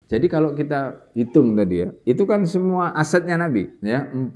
Jadi kalau kita hitung tadi ya, itu kan semua asetnya Nabi ya, 45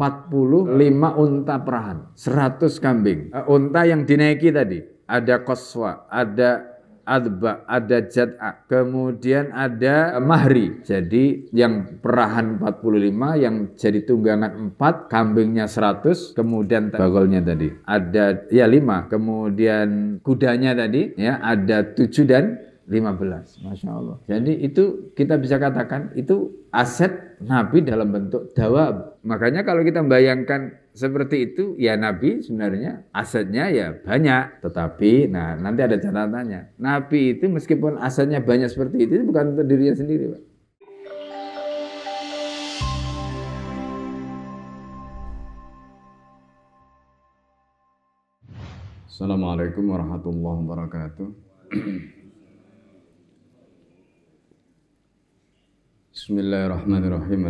unta perahan, 100 kambing. Unta yang dinaiki tadi, ada qaswa, ada adba, ada jad'a, kemudian ada mahri. Jadi yang perahan 45, yang jadi tunggangan 4, kambingnya 100, kemudian bagolnya tadi ada ya 5, kemudian kudanya tadi ya ada 7 dan 15, Masya Allah. Jadi itu kita bisa katakan itu aset Nabi dalam bentuk dawab. Makanya kalau kita membayangkan seperti itu, ya Nabi sebenarnya asetnya ya banyak. Tetapi, nah nanti ada catatannya. Nabi itu meskipun asetnya banyak seperti itu bukan untuk dirinya sendiri, Pak. Assalamualaikum warahmatullahi wabarakatuh. Bismillahirrahmanirrahim.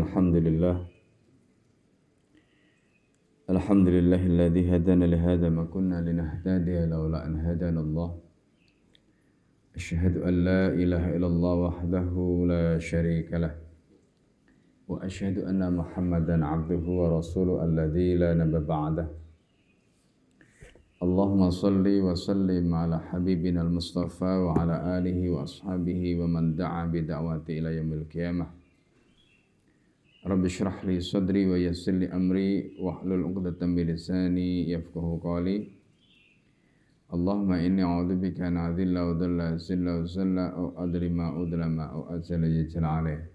Alhamdulillahilladzi hadana li hadza ma kunna linahtadiya laula an hadana Allah. Asyhadu an la ilaha illallah wahdahu la syarika lah. Wa asyhadu anna Muhammadan abduhu wa rasuluhu alladzi la nabiyya ba'dah. Allahumma salli wa sallim ala habibina al-Mustafa wa ala alihi wa ashabihi wa man da'a bi da'wati ila yaumil qiyamah. Rabbi shrah li sadri wa yassir li amri wahlul 'uqdatam min lisani yafqahu qawli. Allahumma inni a'udzubika an adilla wa dalla silla wa salla au adrima udlama au azala yajal alaih.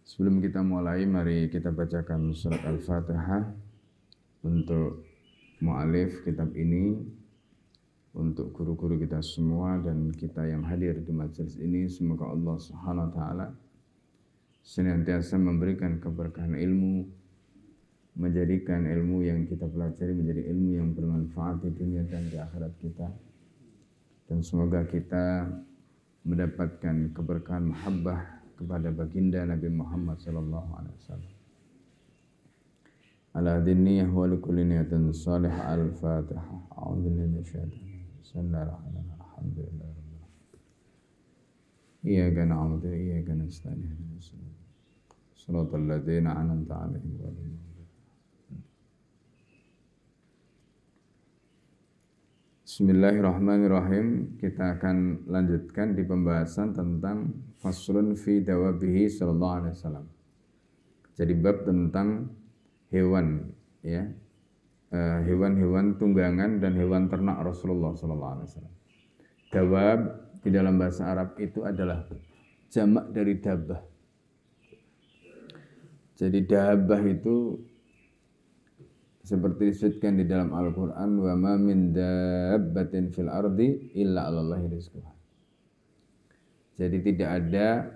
Sebelum kita mulai, mari kita bacakan surat Al-Fatihah untuk mu'alif kitab ini, untuk guru-guru kita semua dan kita yang hadir di majelis ini. Semoga Allah Subhanahu wa taala senantiasa memberikan keberkahan ilmu, menjadikan ilmu yang kita pelajari menjadi ilmu yang bermanfaat di dunia dan di akhirat kita. Dan semoga kita mendapatkan keberkahan mahabbah kepada baginda Nabi Muhammad sallallahu alaihi wasallam. Ala diniyah wa likulli niyatin salihah. Al-Fatihah. A'udzubillahi minasyaitonir rajim. Bismillahirrahmanirrahim. Alhamdulillah. Iyyaka na'budu wa iyyaka nasta'in. Shiratal ladzina an'amta 'alaihim ghairil maghdubi. Bismillahirrahmanirrahim. Kita akan lanjutkan di pembahasan tentang faslun fi dawabihi sallallahu alaihi wasallam. Jadi bab tentang hewan ya. Hewan-hewan tunggangan dan hewan ternak Rasulullah sallallahu alaihi wasallam. Dawab di dalam bahasa Arab itu adalah jamak dari dabbah. Jadi dabbah itu seperti disebutkan di dalam Al-Quran, wa ma min dabbatin fil ardi illa 'alallahi rizquha. Jadi tidak ada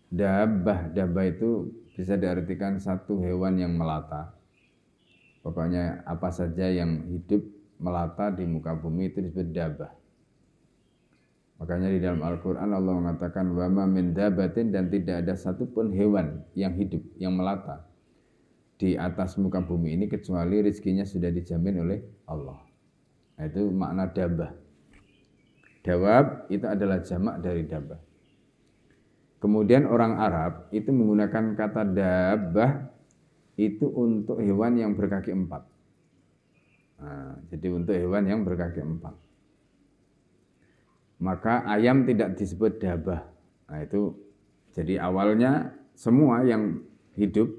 dabbah. Dabbah itu bisa diartikan satu hewan yang melata. Pokoknya apa saja yang hidup melata di muka bumi itu disebut dabbah. Makanya di dalam Al-Quran Allah mengatakan wa ma min dabbatin, dan tidak ada satupun hewan yang hidup, yang melata di atas muka bumi ini kecuali rezekinya sudah dijamin oleh Allah. Nah, itu makna dabbah. Dawab itu adalah jamak dari dabbah. Kemudian orang Arab itu menggunakan kata dabbah itu untuk hewan yang berkaki 4. Nah, jadi untuk hewan yang berkaki 4. Maka ayam tidak disebut dabbah. Nah, itu jadi awalnya semua yang hidup,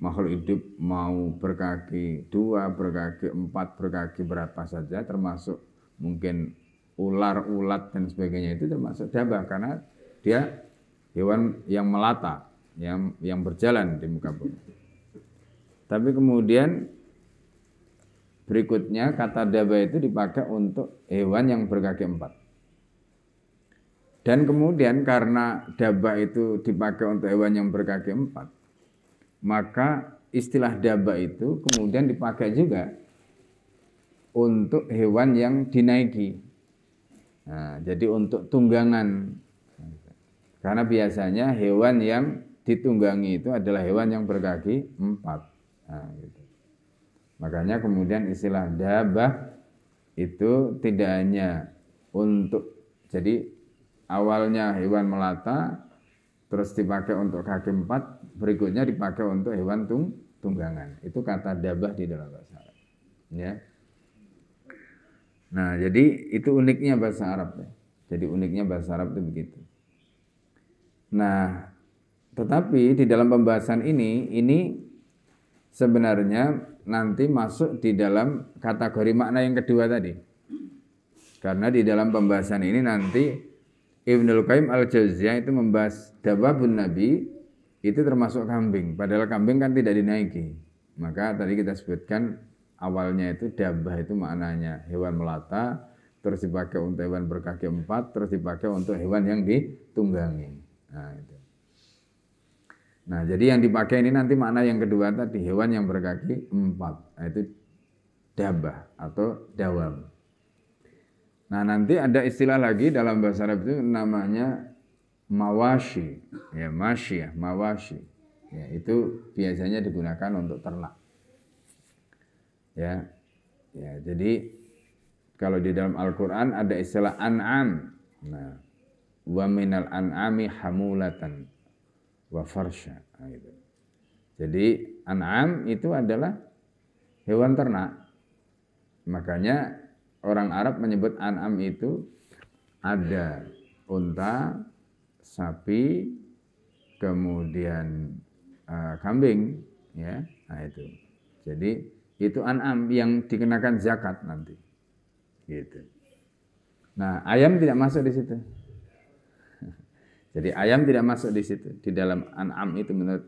makhluk hidup mau berkaki 2, berkaki 4, berkaki berapa saja, termasuk mungkin ular, ulat dan sebagainya, itu termasuk dabbah karena dia hewan yang melata, yang berjalan di muka bumi. Tapi kemudian berikutnya kata dabbah itu dipakai untuk hewan yang berkaki 4. Dan kemudian karena dabbah itu dipakai untuk hewan yang berkaki 4, maka istilah dabbah itu kemudian dipakai juga untuk hewan yang dinaiki. Nah, jadi untuk tunggangan. Karena biasanya hewan yang ditunggangi itu adalah hewan yang berkaki 4. Nah, gitu. Makanya kemudian istilah dabbah itu tidak hanya untuk, jadi awalnya hewan melata, terus dipakai untuk kaki 4, berikutnya dipakai untuk hewan tunggangan. Itu kata dabah di dalam bahasa Arab. Ya. Nah, jadi itu uniknya bahasa Arab. Ya. Jadi uniknya bahasa Arab itu begitu. Nah, tetapi di dalam pembahasan ini sebenarnya nanti masuk di dalam kategori makna yang kedua tadi. Karena di dalam pembahasan ini nanti Ibnul Qayyim Al-Jauziyah itu membahas dawabun Nabi itu termasuk kambing. Padahal kambing kan tidak dinaiki. Maka tadi kita sebutkan awalnya itu dabah itu maknanya hewan melata, terus dipakai untuk hewan berkaki 4, terus dipakai untuk hewan yang ditunggangi. Nah, itu. Nah, jadi yang dipakai ini nanti makna yang kedua tadi, hewan yang berkaki 4. Nah, itu dabah atau dawab. Nah, nanti ada istilah lagi dalam bahasa Arab itu namanya mawashi. Ya, masyiyah, mawashi. Ya, itu biasanya digunakan untuk ternak. Ya. Ya, jadi kalau di dalam Al-Qur'an ada istilah an'am. Nah, wa minal an'ami hamulatan wa farsha. Nah, gitu. Jadi an'am itu adalah hewan ternak. Makanya orang Arab menyebut an'am itu ada unta, sapi, kemudian kambing, ya. Nah, itu. Jadi itu an'am yang dikenakan zakat nanti. Gitu. Nah, ayam tidak masuk di situ. Jadi ayam tidak masuk di situ, di dalam an'am itu menurut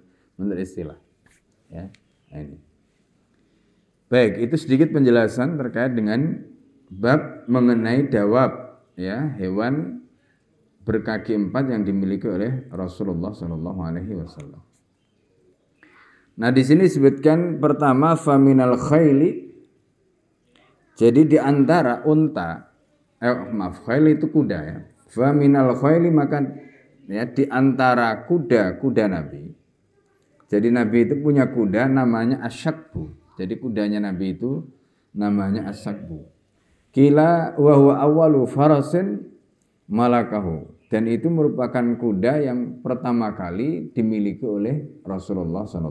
istilah. Ya, nah ini. Baik, itu sedikit penjelasan terkait dengan bab mengenai dawab, ya, hewan berkaki 4 yang dimiliki oleh Rasulullah SAW. Nah, di sini disebutkan pertama faminal khayli. Jadi di antara unta, khayl itu kuda ya. Faminal khayli maka ya di antara kuda Nabi. Jadi Nabi itu punya kuda namanya asyakbu. Jadi kudanya Nabi itu namanya asyakbu. Kila wa huwa awwalu farasin malakahu. Dan itu merupakan kuda yang pertama kali dimiliki oleh Rasulullah SAW.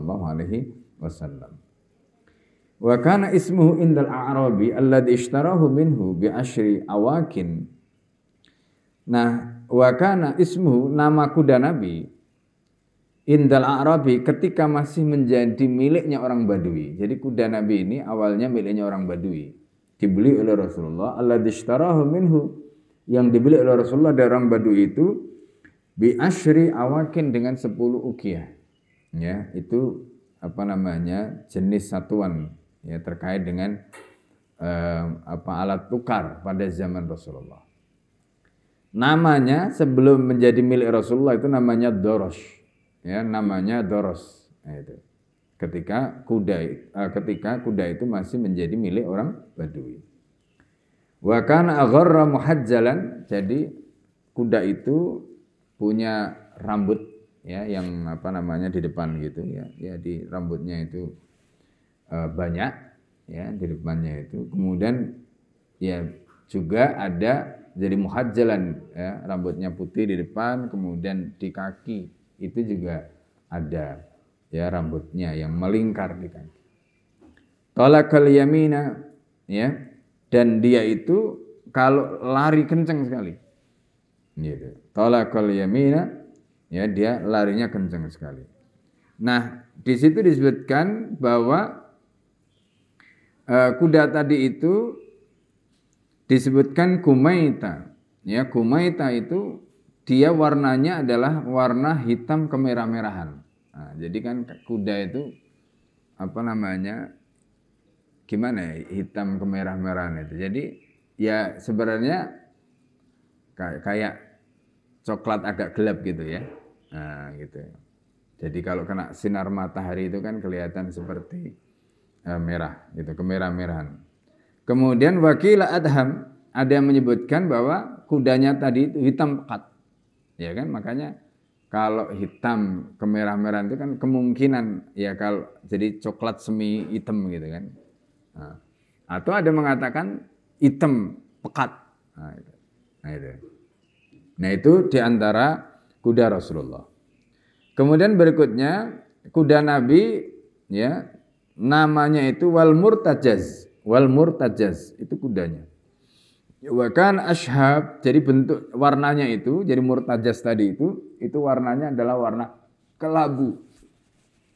Wa kana ismuhu indal a'rabi alladhi ishtarahu minhu bi asyri awakin. Nah, wa kana ismuhu nama kuda Nabi indal a'rabi ketika masih menjadi miliknya orang Badui. Jadi kuda Nabi ini awalnya miliknya orang Badui. Dibeli oleh Rasulullah alladhi ishtarahu minhu, yang dibeli oleh Rasulullah dari orang Badui itu bi asyri awakin dengan 10 uqiyah. Ya, itu jenis satuan ya terkait dengan alat tukar pada zaman Rasulullah. Namanya sebelum menjadi milik Rasulullah itu namanya doros. Ya, namanya doros. Nah, itu. Ketika kuda itu masih menjadi milik orang Badui. Wa kana agharra muhajjalan, jadi kuda itu punya rambut ya yang di depan gitu ya. Ya di rambutnya itu banyak ya di depannya itu. Kemudian ya juga ada jadi muhajjalan ya, rambutnya putih di depan, kemudian di kaki itu juga ada ya rambutnya yang melingkar di kaki. Talakal yamina ya, dan dia itu kalau lari kencang sekali. Gitu. Talakal yamina ya, dia larinya kencang sekali. Nah, di situ disebutkan bahwa kuda tadi itu disebutkan kumaita. Ya, kumaita itu dia warnanya adalah warna hitam kemerah-merahan. Nah, jadi kan kuda itu gimana ya, hitam kemerah-merahan itu. Jadi ya sebenarnya kayak coklat agak gelap gitu ya. Nah, gitu. Jadi kalau kena sinar matahari itu kan kelihatan seperti merah gitu, kemerah-merahan. Kemudian wakila adham, ada yang menyebutkan bahwa kudanya tadi itu hitam pekat. Ya kan, makanya kalau hitam kemerah-merahan itu kan kemungkinan ya kalau jadi coklat semi hitam gitu kan. Nah, atau ada mengatakan hitam pekat. Nah, gitu. Nah itu diantara kuda Rasulullah. Kemudian berikutnya kuda Nabi ya namanya itu wal murtajaz. Wal murtajaz itu kudanya. Wa kan ashab, jadi bentuk warnanya itu, jadi murtajaz tadi itu warnanya adalah warna kelabu.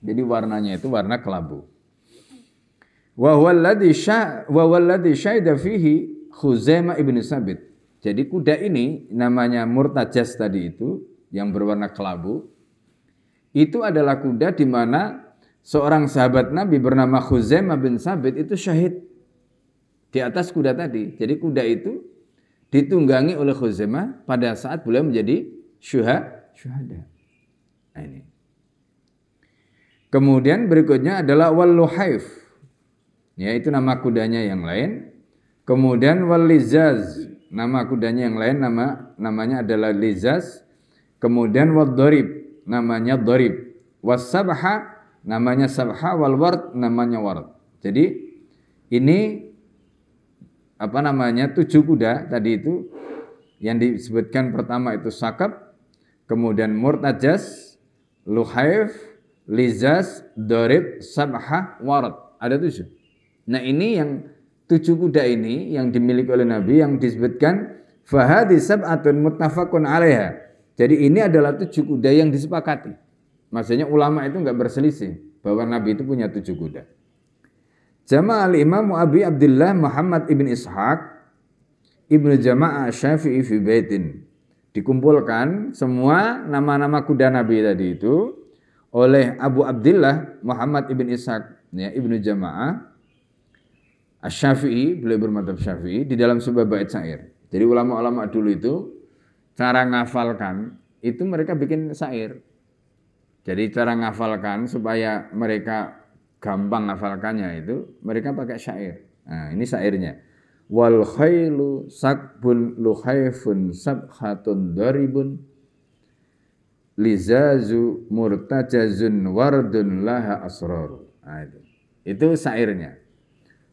Jadi warnanya itu warna kelabu. Wa walladhi syahida fihi Khuzaimah ibn Sabit. Jadi kuda ini namanya murtajaz tadi itu yang berwarna kelabu. Itu adalah kuda di mana seorang sahabat Nabi bernama Khuzaimah bin Sabit itu syahid di atas kuda tadi. Jadi kuda itu ditunggangi oleh Khuzaimah pada saat beliau menjadi syuhada. Nah ini. Kemudian berikutnya adalah wal-luhaif. Ya, itu nama kudanya yang lain. Kemudian wal-lizaz. Nama kudanya yang lain namanya adalah lizaz. Kemudian wad-darib, namanya darib. Was-sabha namanya sabha, wal-ward namanya ward. Jadi ini 7 kuda tadi itu yang disebutkan pertama itu sakab, kemudian murtajaz, luhaif, lizaz, dorib, sabha, warad. Ada 7. Nah ini yang 7 kuda ini yang dimiliki oleh Nabi yang disebutkan fahadi sab'atun muttafaqun 'alaiha. Jadi ini adalah 7 kuda yang disepakati. Maksudnya ulama itu enggak berselisih bahwa Nabi itu punya 7 kuda. Jama'al Imam Abi Abdullah Muhammad ibn Ishaq ibnu Jama'ah Syafi'i fi baitin. Dikumpulkan semua nama-nama kuda Nabi tadi itu oleh Abu Abdullah Muhammad ibn Ishaq ya, ibnu Jama'ah Asy-Syafi'i, beliau bermadzhab Syafi'i di dalam sebuah bait syair. Jadi ulama-ulama dulu itu cara ngafalkan itu mereka bikin syair. Jadi cara ngafalkan supaya mereka gampang ngafalkannya itu mereka pakai syair. Nah, ini syairnya. Wal khailu sakbun luhaifun sabhatun daribun lizazu murtajazun wardun laha asraru. Nah, itu syairnya.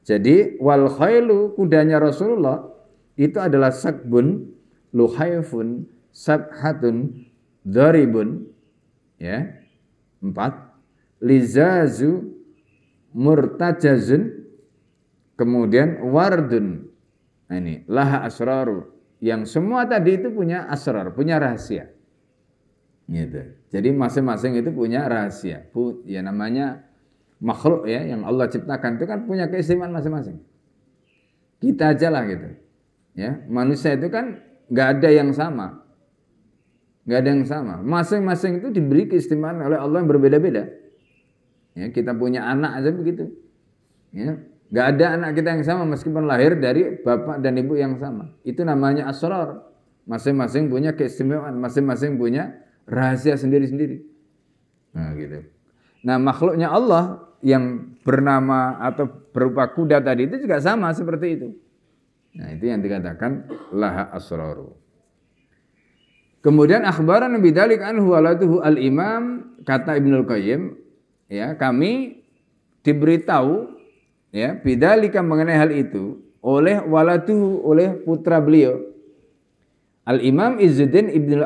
Jadi wal khailu kudanya Rasulullah itu adalah sakbun luhaifun sabhatun daribun ya 4 lizazu murtajazun kemudian wardun. Nah ini laha asraru yang semua tadi itu punya asrar, punya rahasia. Gitu. Jadi masing-masing itu punya rahasia. Ya namanya makhluk ya yang Allah ciptakan itu kan punya keistimewaan masing-masing. Kita aja lah gitu. Ya, manusia itu kan enggak ada yang sama. Enggak ada yang sama. Masing-masing itu diberi keistimewaan oleh Allah yang berbeda-beda. Ya, kita punya anak aja begitu. Ya, enggak ada anak kita yang sama meskipun lahir dari bapak dan ibu yang sama. Itu namanya asrar. Masing-masing punya keistimewaan, masing-masing punya rahasia sendiri-sendiri. Nah, gitu. Nah, makhluknya Allah yang bernama atau berupa kuda tadi itu juga sama seperti itu. Nah, itu yang dikatakan laha asraru. Kemudian akhbaran bidzalik anhu walatuhu al-imam kata Ibnul Qayyim ya, kami diberitahu ya bidzalika mengenai hal itu oleh walatuhu, oleh putra beliau Al-Imam Izzuddin Ibnul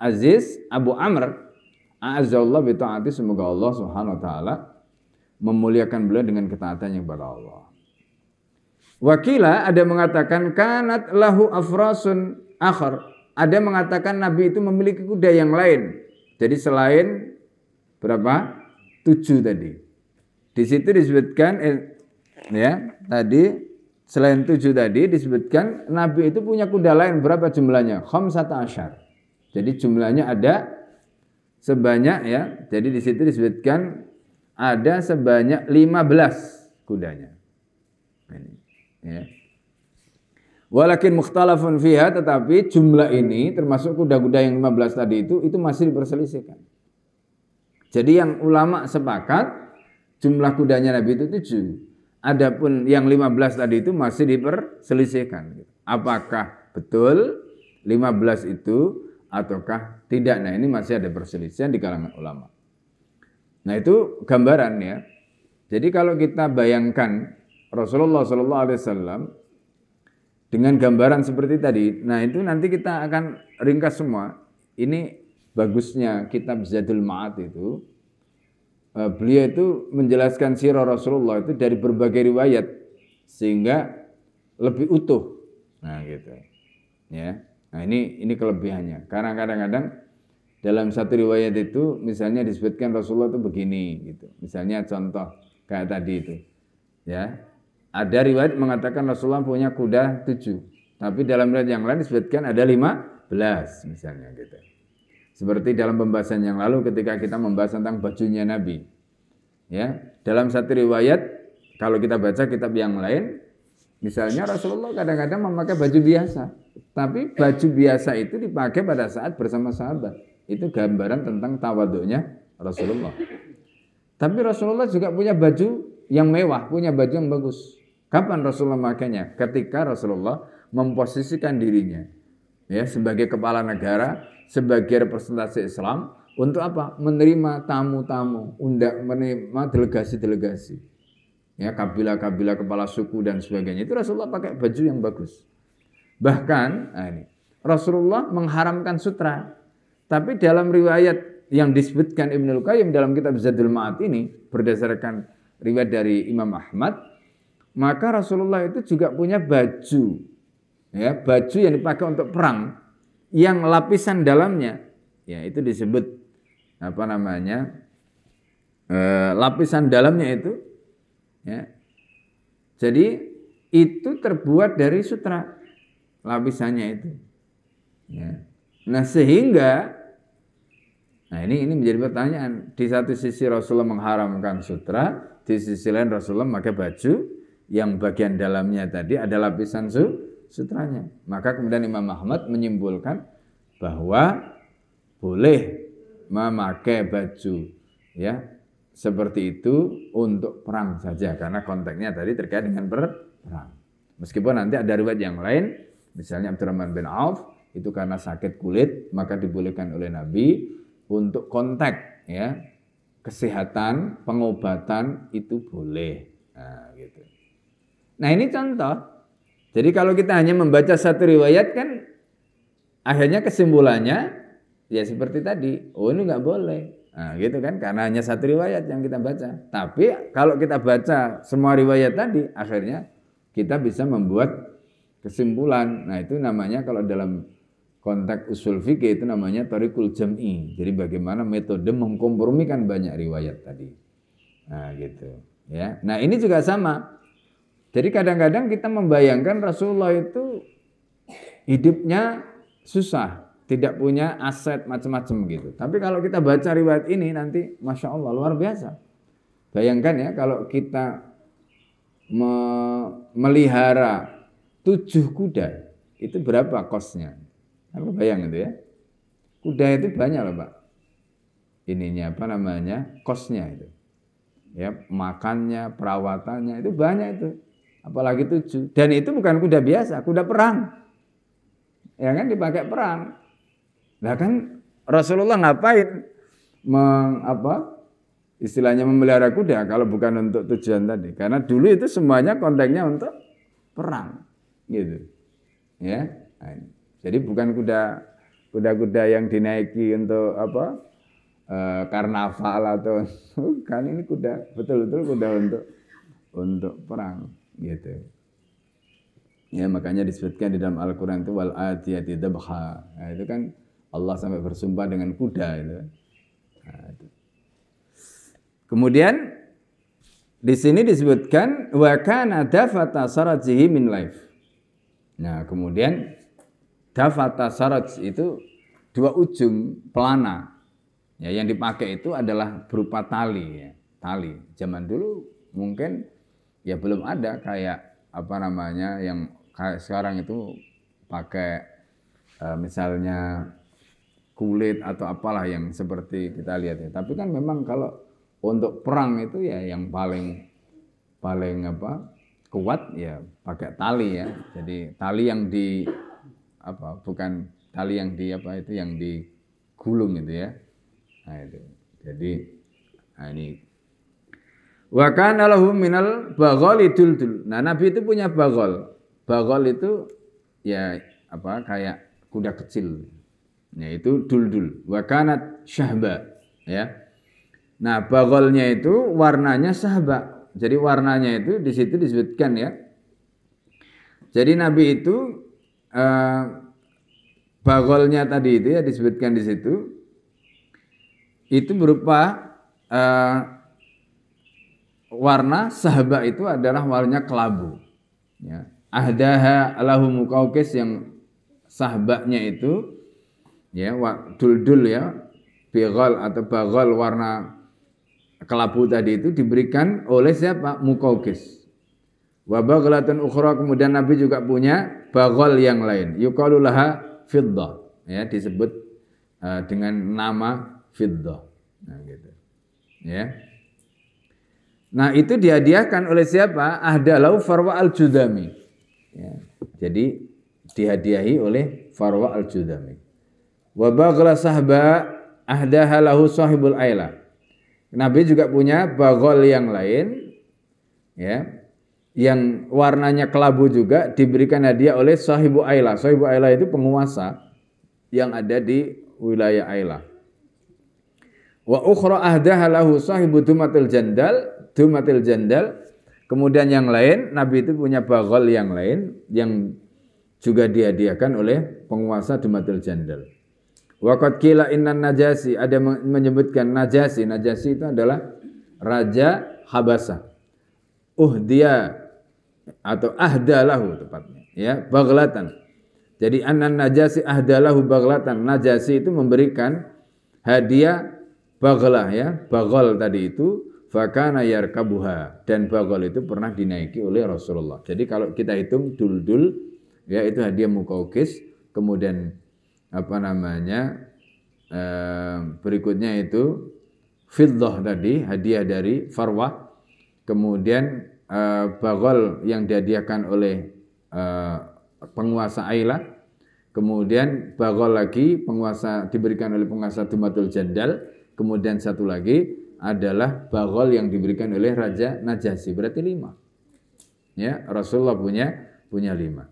Aziz Abu Amr a'azzallahu bi ta'ati, semoga Allah Subhanahu wa taala memuliakan beliau dengan ketaatannya kepada Allah. Wakila ada mengatakan kanat lahu afrasun akhar, ada mengatakan Nabi itu memiliki kuda yang lain. Jadi selain berapa? 7 tadi. Di situ disebutkan ya, tadi selain 7 tadi disebutkan Nabi itu punya kuda lain, berapa jumlahnya? Khamsata asyar. Jadi jumlahnya ada sebanyak ya. Jadi di situ disebutkan ada sebanyak 15 kudanya. Ini ya. Walakin mukhtalafun fiha, tetapi jumlah ini termasuk kuda-kuda yang 15 tadi itu masih diperselisihkan. Jadi yang ulama sepakat jumlah kudanya Nabi itu 7. Adapun yang 15 tadi itu masih diperselisihkan. Apakah betul 15 itu ataukah tidak? Nah, ini masih ada perselisihan di kalangan ulama. Nah, itu gambaran ya. Jadi kalau kita bayangkan Rasulullah SAW dengan gambaran seperti tadi. Nah, itu nanti kita akan ringkas semua. Ini bagusnya kitab Zadul Ma'ad itu. Beliau itu menjelaskan sirah Rasulullah itu dari berbagai riwayat sehingga lebih utuh. Nah, gitu. Ya. Nah, ini kelebihannya. Karena kadang-kadang dalam satu riwayat itu misalnya disebutkan Rasulullah itu begini gitu. Misalnya contoh kayak tadi itu. Ya. Ada riwayat mengatakan Rasulullah punya kuda 7. Tapi dalam riwayat yang lain disebutkan ada 15 misalnya gitu. Seperti dalam pembahasan yang lalu ketika kita membahas tentang bajunya Nabi. Ya, dalam satu riwayat kalau kita baca kitab yang lain, misalnya Rasulullah kadang-kadang memakai baju biasa. Tapi baju biasa itu dipakai pada saat bersama sahabat. Itu gambaran tentang tawaduknya Rasulullah. Tapi Rasulullah juga punya baju yang mewah, punya baju yang bagus. Kapan Rasulullah memakainya? Ketika Rasulullah memposisikan dirinya ya sebagai kepala negara, sebagai representasi Islam untuk apa? Menerima tamu-tamu, menerima delegasi-delegasi. Ya, kabilah-kabilah kepala suku dan sebagainya. Itu Rasulullah pakai baju yang bagus. Bahkan Rasulullah mengharamkan sutra. Tapi dalam riwayat yang disebutkan Ibnul Qayyim dalam kitab Zadul Ma'ad ini berdasarkan riwayat dari Imam Ahmad, maka Rasulullah itu juga punya baju. Ya, baju yang dipakai untuk perang yang lapisan dalamnya ya itu disebut apa namanya? Lapisan dalamnya itu ya. Jadi itu terbuat dari sutra lapisannya itu. Ya. Nah, sehingga ini menjadi pertanyaan. Di satu sisi Rasulullah mengharamkan sutra, di sisi lain Rasulullah memakai baju yang bagian dalamnya tadi ada lapisan sutranya. Maka kemudian Imam Ahmad menyimpulkan bahwa boleh memakai baju ya seperti itu untuk perang saja karena konteksnya tadi terkait dengan perang. Meskipun nanti ada riwayat yang lain, misalnya Abdurrahman bin Auf itu karena sakit kulit maka dibolehkan oleh Nabi untuk kontak ya kesehatan, pengobatan itu boleh. Nah, gitu. Nah, ini contoh. Jadi kalau kita hanya membaca satu riwayat kan akhirnya kesimpulannya ya seperti tadi. Oh, ini nggak boleh. Nah, gitu kan karena hanya satu riwayat yang kita baca. Tapi kalau kita baca semua riwayat tadi akhirnya kita bisa membuat kesimpulan. Nah, itu namanya kalau dalam konteks usul fikih itu namanya thariqul jam'i. Jadi bagaimana metode mengkompromikan banyak riwayat tadi. Nah, gitu ya. Nah, ini juga sama. Jadi kadang-kadang kita membayangkan Rasulullah itu hidupnya susah, tidak punya aset macam-macam gitu. Tapi kalau kita baca riwayat ini nanti Masya Allah luar biasa. Bayangkan ya kalau kita melihara 7 kuda, itu berapa kosnya? Aku bayang itu ya. Kuda itu banyak loh Pak. Ininya apa namanya? Kosnya itu. Ya, makannya, perawatannya itu banyak itu. Apalagi 7. Dan itu bukan kuda biasa, kuda perang. Ya kan dipakai perang. Nah kan Rasulullah ngapain istilahnya memelihara kuda kalau bukan untuk tujuan tadi. Karena dulu itu semuanya konteksnya untuk perang. Gitu. Ya. Nah, jadi bukan kuda-kuda yang dinaiki untuk karnaval atau kan ini kuda betul-betul kuda untuk perang gitu. Ya makanya disebutkan di dalam Al-Qur'an itu wal adiyati dabha. Nah, itu kan Allah sampai bersumpah dengan kuda itu. Nah, itu. Kemudian di sini disebutkan wa kana dafata sarajihi min laif. Nah, kemudian dafata saraj itu 2 ujung pelana. Ya, yang dipakai itu adalah berupa tali ya. Tali. Zaman dulu mungkin ya belum ada kayak yang kayak sekarang itu pakai misalnya kulit atau apalah yang seperti kita lihat ya. Tapi kan memang kalau untuk perang itu ya yang paling kuat ya pakai tali ya. Jadi tali yang bukan tali yang yang digulung itu ya. Nah itu. Jadi ini wa kana lahu minal baghali duldul. Nah, Nabi itu punya baghal. Baghal itu ya apa kayak kuda kecil. Yaitu duldul. Wa kanat syahba, ya. Nah, bagolnya itu warnanya syahba. Jadi warnanya itu di situ disebutkan ya. Jadi Nabi itu bagolnya tadi itu ya disebutkan di situ itu berupa warna syahba itu adalah warnanya kelabu. Ya. Ahdaha lahu muqawqis yang syahbanya itu ya duldul ya bighal atau baghal warna kelabu tadi itu diberikan oleh siapa? Muqawqis. Wa baghlatun ukhra, kemudian Nabi juga punya baghal yang lain. Yuqalu laha fiddah, ya disebut dengan nama fiddah. Nah gitu. Ya. Nah, itu dihadiahkan oleh siapa? Ahdalau Farwa al-Judami. Ya. Jadi dihadiahi oleh Farwa al-Judami. Wa baghla sahba ahdaha lahu sahibul aila. Nabi juga punya baghal yang lain ya. Yang warnanya kelabu juga diberikan hadiah oleh sahibu aila. Sahibu aila itu penguasa yang ada di wilayah Aila. Wa ukhra ahdaha lahu sahibu dumatil jandal. Kemudian yang lain, Nabi itu punya baghal yang lain yang juga dihadiahkan oleh penguasa dumatil jandal. Wa qad qila innan Najasi, ada menyebutkan Najasi itu adalah raja Habasah. Dia atau ahdalahu tepatnya ya baghlatan. Jadi annan Najasi ahdalahu baghlatan. Najasi itu memberikan hadiah baghlah ya, baghal tadi itu fakana yarkabuha, dan baghal itu pernah dinaiki oleh Rasulullah. Jadi kalau kita hitung duldul ya itu hadiah Muqawqis, kemudian berikutnya itu fiddah tadi hadiah dari Farwah, kemudian baghal yang dihadiahkan oleh penguasa Aila, kemudian baghal lagi diberikan oleh penguasa Dumatul Jandal, kemudian satu lagi adalah baghal yang diberikan oleh Raja Najasi, berarti 5. Ya, Rasulullah punya 5.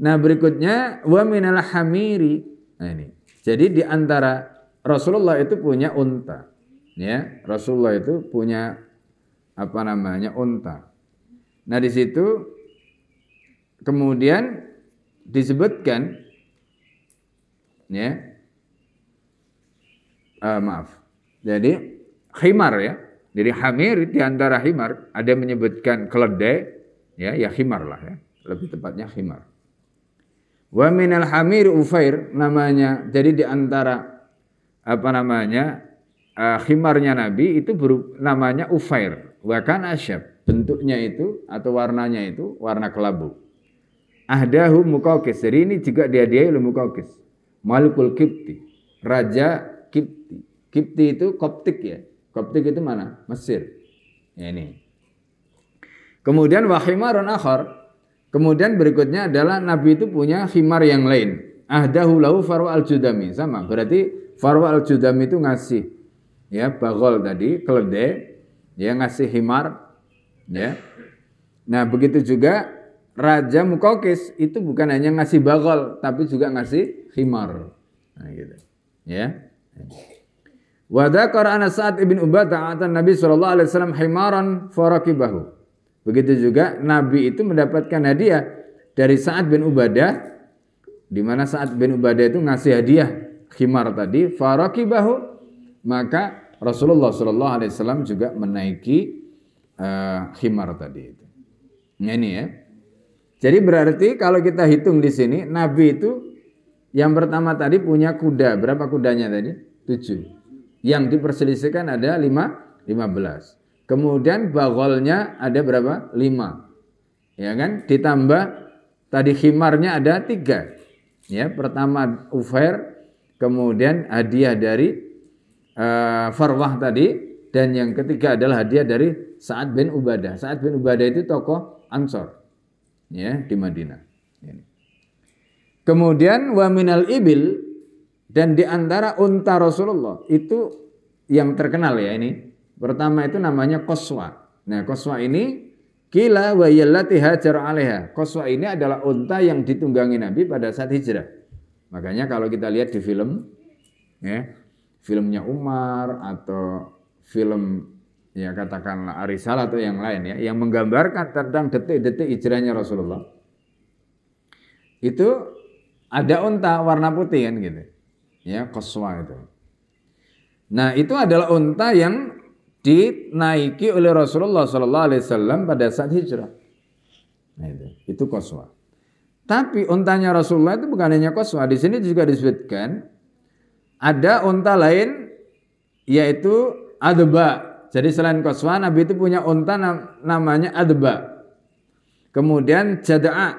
Nah, berikutnya wa minal hamiri. Nah ini. Jadi di antara Rasulullah itu punya unta. Ya, Rasulullah itu punya unta. Nah, di situ kemudian disebutkan ya jadi khimar ya. Jadi hamir di antara himar ada menyebutkan keledai ya khimar lah ya. Lebih tepatnya khimar. Wa minal hamir ufair namanya. Jadi di antara khimarnya Nabi itu namanya ufair. Wa kan asyab. Bentuknya itu atau warnanya itu warna kelabu. Ahdahu Muqawqis. Jadi ini juga dihadiahi oleh Muqawqis. Malikul Kipti. Raja Kipti. Kipti itu Koptik ya. Koptik itu mana? Mesir. Ya ini. Kemudian wa khimarun akhar. Kemudian berikutnya adalah Nabi itu punya khimar yang lain. Ahdahu lahu Farwa al-Judami. Sama. Berarti Farwa al-Judami itu ngasih ya baghal tadi, keledai, ya ngasih khimar ya. Nah, begitu juga Raja Muqawqis itu bukan hanya ngasih baghal tapi juga ngasih khimar. Nah, gitu. Ya. Wa dzakara anna Sa'ad ibn Ubadah atan Nabi sallallahu alaihi wasallam himaran farakibahu. Begitu juga Nabi itu mendapatkan hadiah dari Sa'ad bin Ubadah, di mana Sa'ad bin Ubadah itu ngasih hadiah khimar tadi, farakibahu, maka Rasulullah sallallahu alaihi wasallam juga menaiki khimar tadi itu. Nah, ini ya. Jadi berarti kalau kita hitung di sini Nabi itu yang pertama tadi punya kuda. Berapa kudanya tadi? 7. Yang diperselisihkan ada 15. Kemudian bagholnya ada berapa? 5. Ya kan? Ditambah tadi khimarnya ada 3. Ya, pertama ufair, kemudian hadiah dari Farwah tadi, dan yang ketiga adalah hadiah dari Sa'ad bin Ubadah. Sa'ad bin Ubadah itu tokoh Ansor. Ya, di Madinah. Ini. Kemudian wa minal ibil, dan di antara unta Rasulullah itu yang terkenal ya ini. Pertama itu namanya Qaswa. Nah, Qaswa ini Qila wa yallati hajar 'alaiha. Qaswa ini adalah unta yang ditunggangi Nabi pada saat hijrah. Makanya kalau kita lihat di film, ya, filmnya Umar atau film ya katakanlah Arisal atau yang lain ya, yang menggambarkan tentang detik-detik hijrahnya Rasulullah. Itu ada unta warna putih kan gitu. Ya, qaswa itu. Nah, itu adalah unta yang dinaiki oleh Rasulullah sallallahu alaihi wasallam pada saat hijrah. Nah, itu qaswa. Tapi untanya Rasulullah itu bukan hanya qaswa, di sini juga disebutkan ada unta lain yaitu adba. Jadi selain qaswa, Nabi itu punya unta namanya adba. Kemudian jada'a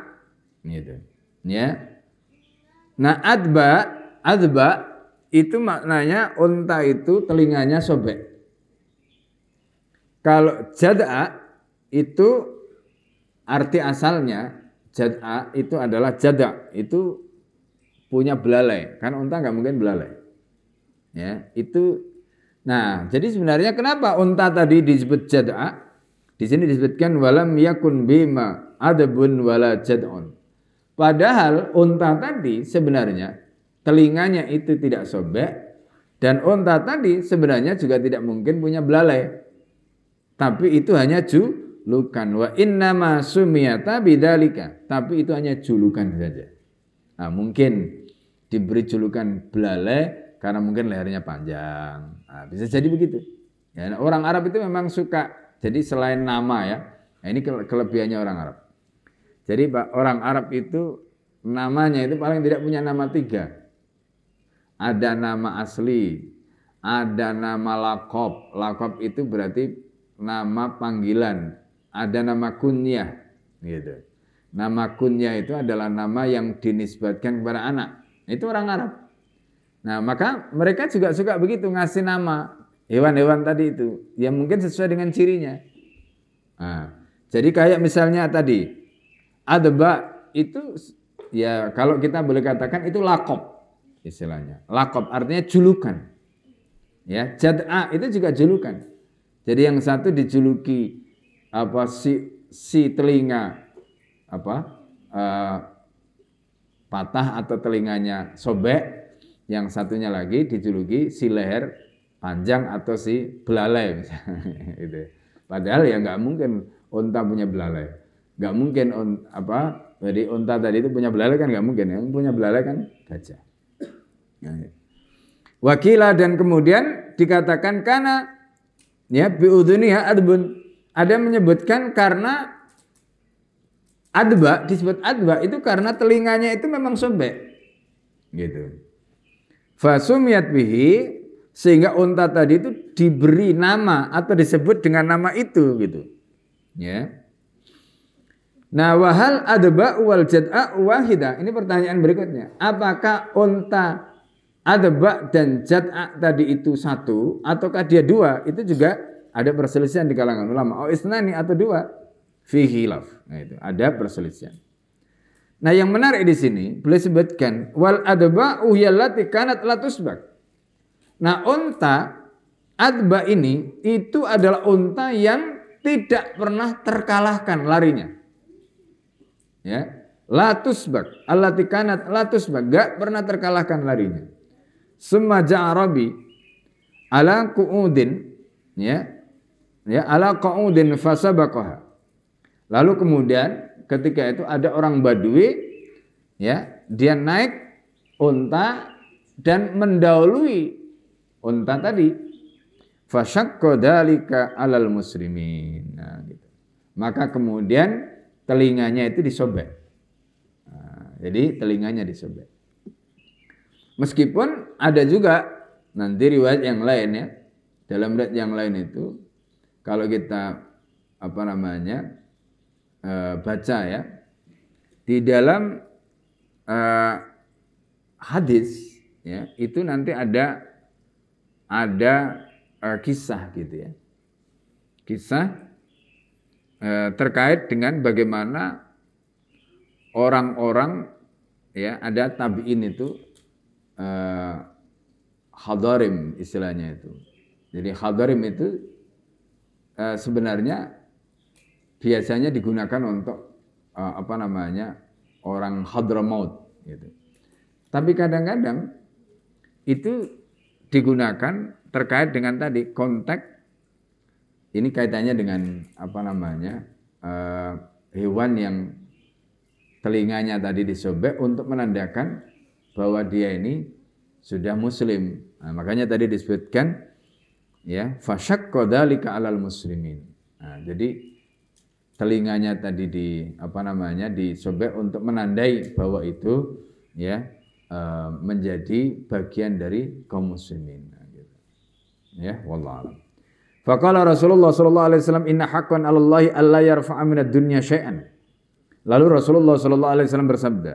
gitu. Ya. Nah, adba itu maknanya unta itu telinganya sobek. Kalau jad'a itu arti asalnya jad'a itu adalah jada', itu punya belalai. Kan unta nggak mungkin belalai. Ya, itu. Nah, jadi sebenarnya kenapa unta tadi disebut jad'a? Di sini disebutkan walam yakun bima adabun wala jad'un. Padahal unta tadi sebenarnya telinganya itu tidak sobek dan unta tadi sebenarnya juga tidak mungkin punya belalai. Tapi itu hanya julukan. Wa innama sumiyata bidzalika. Tapi itu hanya julukan saja. Nah, mungkin diberi julukan belalai karena mungkin lehernya panjang. Nah, bisa jadi begitu. Ya, orang Arab itu memang suka. Jadi selain nama ya. Nah, ini kelebihannya orang Arab. Jadi orang Arab itu namanya itu paling tidak punya nama 3. Ada nama asli, ada nama lakob. Lakob itu berarti nama panggilan. Ada nama kunyah, gitu. Nama kunyah itu adalah nama yang dinisbatkan kepada anak. Itu orang Arab. Nah, maka mereka juga suka begitu ngasih nama hewan-hewan tadi itu, yang mungkin sesuai dengan cirinya. Nah, jadi kayak misalnya tadi, adba itu ya kalau kita boleh katakan itu lakob. Istilahnya lakob artinya julukan ya, jad'a itu juga julukan. Jadi yang satu dijuluki apa si telinga apa patah atau telinganya sobek, yang satunya lagi dijuluki si leher panjang atau si belalai misalnya. Gitu. Padahal ya nggak mungkin unta punya belalai, nggak mungkin jadi unta tadi itu punya belalai kan nggak mungkin, yang punya belalai kan gajah. Wakila dan kemudian dikatakan karena ya biudhuniha adbun. Ada menyebutkan karena adba, disebut adba itu karena telinganya itu memang sobek. Gitu. Fasumiyat bihi, sehingga unta tadi itu diberi nama atau disebut dengan nama itu gitu. Ya. Nah, wahal adba wal jad'a wahida. Ini pertanyaan berikutnya. Apakah unta adba dan jad'a tadi itu satu ataukah dia dua? Itu juga ada perselisihan di kalangan ulama. Oh, isnani atau dua? Fi khilaf. Nah, itu ada perselisihan. Nah, yang menarik di sini boleh sebutkan wal adba yallati kanat la tusbak. Nah, unta adba ini itu adalah unta yang tidak pernah terkalahkan larinya. Ya, la tusbak, allati kanat la tusbak, enggak pernah terkalahkan larinya. Summa ja'arabi ala qu'udin, ya ala qu'udin fasabaqaha. Lalu kemudian ketika itu ada orang Badui, ya, dia naik unta dan mendahului unta tadi. Fasyaqqa dzalika 'alal muslimin. Nah, gitu. Maka kemudian telinganya itu disobek. Nah, jadi telinganya disobek. Meskipun ada juga nanti riwayat yang lain ya. Dalam riwayat yang lain itu kalau kita baca ya, di dalam hadis ya, itu nanti ada kisah gitu ya. Kisah terkait dengan bagaimana orang-orang ya, ada tabi'in itu hadarim istilahnya itu. Jadi hadarim itu sebenarnya biasanya digunakan untuk orang Hadramaut gitu. Tapi kadang-kadang itu digunakan terkait dengan tadi konteks, ini kaitannya dengan hewan yang telinganya tadi disobek untuk menandakan bahwa dia ini sudah muslim. Nah, makanya tadi disebutkan ya fasyaqqa dzalika 'alal muslimin. Nah, jadi telinganya tadi disobek untuk menandai bahwa itu ya menjadi bagian dari kaum muslimin. Nah, gitu. Ya, wallahu a'lam. Faqala Rasulullah sallallahu alaihi wasallam inna haqqan 'alallahi alla yarfa'a minad dunya syai'an. Lalu Rasulullah sallallahu alaihi wasallam bersabda,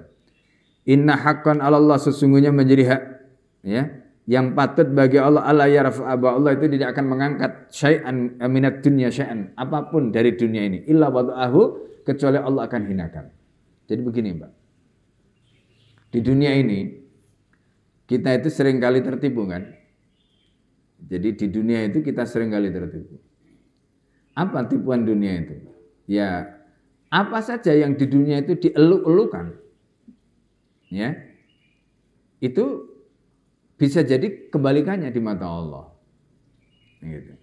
inna haqqan 'alallah, sesungguhnya menjadi hak ya yang patut bagi Allah alla yarfa'a, Allah itu tidak akan mengangkat syai'an minad dunya syai'an, apapun dari dunia ini, illa wada'ahu, kecuali Allah akan hinakan. Jadi begini, Mbak. Di dunia ini kita itu sering kali tertipu kan? Jadi di dunia itu kita sering kali tertipu. Apa tipuan dunia itu? Ya, apa saja yang di dunia itu dieluk-elukan, ya, itu bisa jadi kebalikannya di mata Allah. Gitu.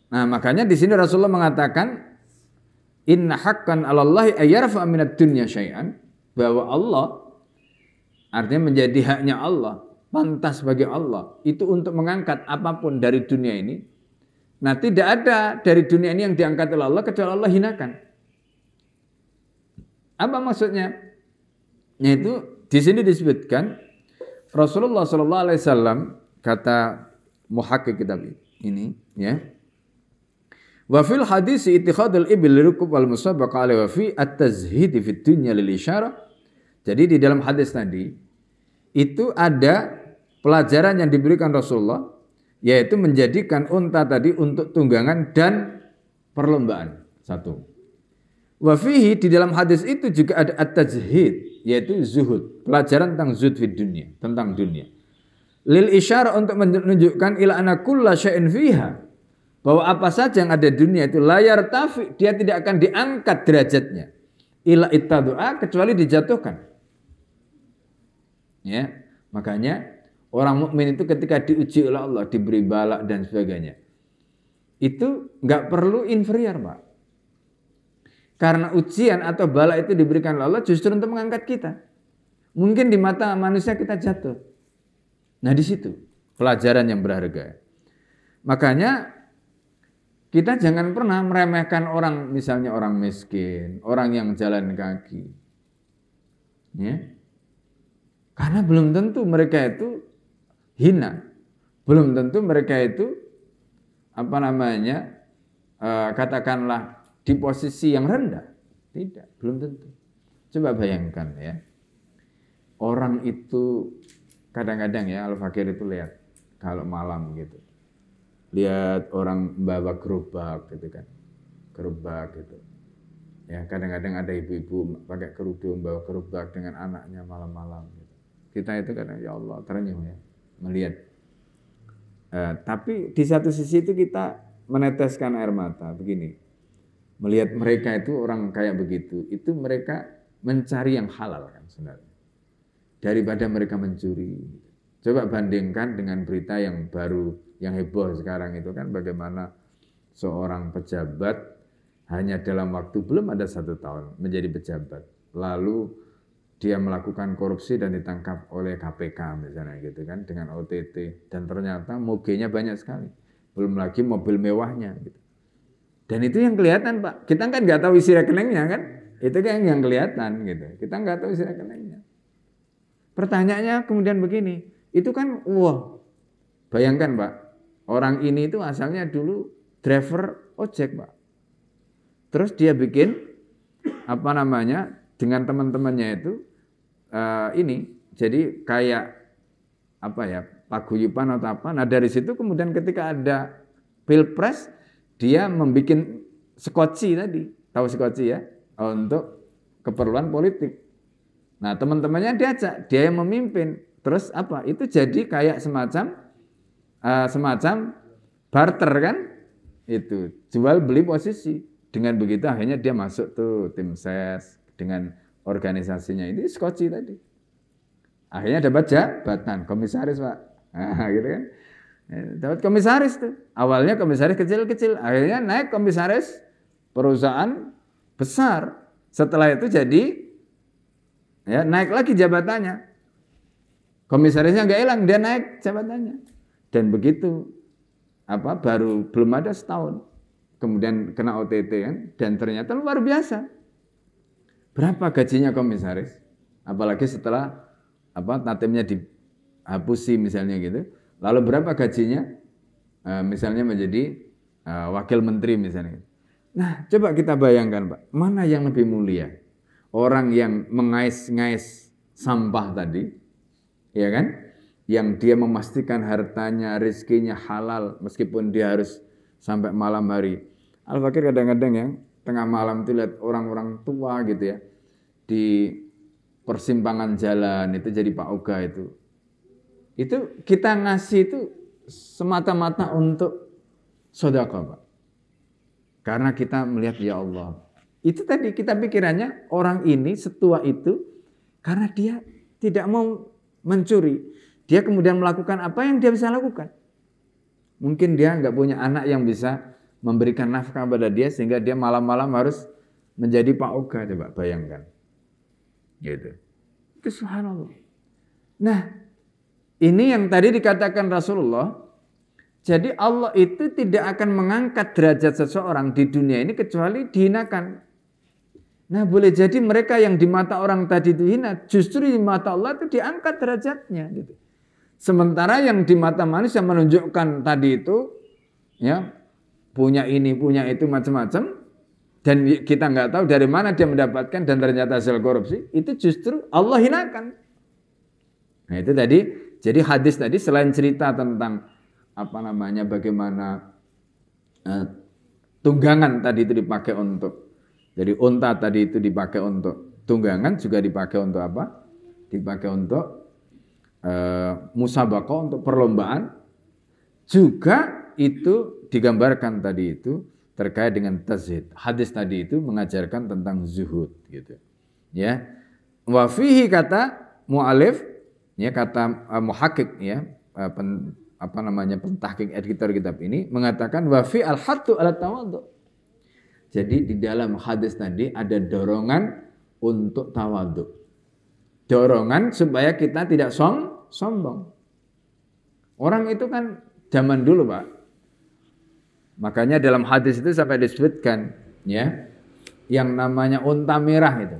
Nah, makanya di sini Rasulullah mengatakan inna haqqan 'alallahi ayyarfa minad dunya syai'an, bahwa Allah artinya menjadi haknya Allah, pantas bagi Allah itu untuk mengangkat apapun dari dunia ini. Nah, tidak ada dari dunia ini yang diangkat oleh Allah kecuali Allah hinakan. Apa maksudnya? Yaitu di sini disebutkan Rasulullah sallallahu alaihi wasallam, kata muhakkik kitab ini ya. Wa fil hadis ittikhadul ibil lirukub wal musabaqa alaihi wa fi at-tazhid fi dunya lil isyarah. Jadi di dalam hadis tadi itu ada pelajaran yang diberikan Rasulullah, yaitu menjadikan unta tadi untuk tunggangan dan perlombaan. Satu. Wa fihi, di dalam hadis itu juga ada at-tajhid, yaitu zuhud, pelajaran tentang zuhud di dunia, tentang dunia. Lil isyarah, untuk menunjukkan ila anna kulla syai'in fiha, bahwa apa saja yang ada di dunia itu layar tafi, dia tidak akan diangkat derajatnya. Ila ittadu'a, kecuali dijatuhkan. Ya, makanya orang mukmin itu ketika diuji oleh Allah, diberi bala dan sebagainya, itu enggak perlu inferior, Pak. Karena ujian atau bala itu diberikan oleh Allah justru untuk mengangkat kita. Mungkin di mata manusia kita jatuh. Nah, di situ pelajaran yang berharga. Makanya kita jangan pernah meremehkan orang, misalnya orang miskin, orang yang jalan kaki. Ya. Karena belum tentu mereka itu hina. Belum tentu mereka itu katakanlah di posisi yang rendah. Tidak, belum tentu. Coba bayangkan ya. Orang itu kadang-kadang ya, Al-Fakir itu lihat kalau malam gitu. Lihat orang bawa gerobak gitu kan. Gerobak gitu. Ya, kadang-kadang ada ibu-ibu pakai kerudung bawa gerobak dengan anaknya malam-malam gitu. Kita itu kadang ya Allah terenyuh ya melihat. Tapi di satu sisi itu kita meneteskan air mata begini. Melihat mereka itu orang kayak begitu, itu mereka mencari yang halal kan sebenarnya. Daripada mereka mencuri. Coba bandingkan dengan berita yang baru, yang heboh sekarang itu kan, bagaimana seorang pejabat hanya dalam waktu belum ada 1 tahun menjadi pejabat. Lalu dia melakukan korupsi dan ditangkap oleh KPK misalnya gitu kan, dengan OTT. Dan ternyata mogenya banyak sekali. Belum lagi mobil mewahnya gitu. Dan itu yang kelihatan, Pak. Kita kan nggak tahu isi rekeningnya kan. Itu kan yang kelihatan gitu. Kita nggak tahu isi rekeningnya. Pertanyaannya kemudian begini. Itu kan, wah. Bayangkan, Pak. Orang ini itu asalnya dulu driver ojek, Pak. Terus dia bikin, dengan teman-temannya itu, jadi kayak, paguyuban atau apa. Nah dari situ kemudian ketika ada pilpres, dia membuat skoci tadi, tahu skoci ya, untuk keperluan politik. Nah teman-temannya diajak, dia yang memimpin. Terus itu jadi kayak semacam barter kan, itu jual beli posisi. Dengan begitu akhirnya dia masuk tuh tim ses dengan organisasinya ini skoci tadi. Akhirnya dapat jabatan komisaris, Pak. Nah, gitu kan. Dapat komisaris tuh. Awalnya komisaris kecil-kecil, akhirnya naik komisaris perusahaan besar. Setelah itu jadi ya naik lagi jabatannya. Komisarisnya nggak hilang, dia naik jabatannya. Dan begitu baru belum ada setahun. Kemudian kena OTT kan, dan ternyata luar biasa. Berapa gajinya komisaris? Apalagi setelah tatimnya dihapusi misalnya gitu. Lalu berapa gajinya? Misalnya menjadi wakil menteri misalnya. Nah, coba kita bayangkan, Pak, mana yang lebih mulia? Orang yang mengais-ngais sampah tadi, ya kan? Yang dia memastikan hartanya, rezekinya halal meskipun dia harus sampai malam hari. Al-Fakir kadang-kadang ya, tengah malam itu lihat orang-orang tua gitu ya, di persimpangan jalan itu jadi Pak Oga itu. Itu kita ngasih itu semata-mata untuk sedekah, Pak. Karena kita melihat ya Allah. Itu tadi kita pikirannya orang ini setua itu karena dia tidak mau mencuri. Dia kemudian melakukan apa yang dia bisa lakukan. Mungkin dia nggak punya anak yang bisa memberikan nafkah pada dia sehingga dia malam-malam harus menjadi Pak Oga, coba bayangkan. Gitu. Itu subhanallah. Nah, ini yang tadi dikatakan Rasulullah. Jadi Allah itu tidak akan mengangkat derajat seseorang di dunia ini kecuali dihinakan. Nah, boleh jadi mereka yang di mata orang tadi itu hina, justru di mata Allah itu diangkat derajatnya gitu. Sementara yang di mata manusia menunjukkan tadi itu ya punya ini, punya itu macam-macam, dan kita nggak tahu dari mana dia mendapatkan dan ternyata hasil korupsi, itu justru Allah hinakan. Nah itu tadi, jadi hadis tadi selain cerita tentang bagaimana tunggangan tadi itu dipakai untuk, jadi unta tadi itu dipakai untuk tunggangan, juga dipakai untuk apa? Dipakai untuk musabaqah, untuk perlombaan, juga itu digambarkan tadi itu terkait dengan tazhid. Hadis tadi itu mengajarkan tentang zuhud gitu. Ya. Wa fihi kata mu'alif, ya kata muhakkik ya, pentahqiq editor kitab ini mengatakan wa fi al-hattu ala tawadhu. Jadi di dalam hadis tadi ada dorongan untuk tawadhu. Dorongan supaya kita tidak sombong. Orang itu kan zaman dulu, Pak. Makanya dalam hadis itu sampai disebutkan ya yang namanya unta merah itu.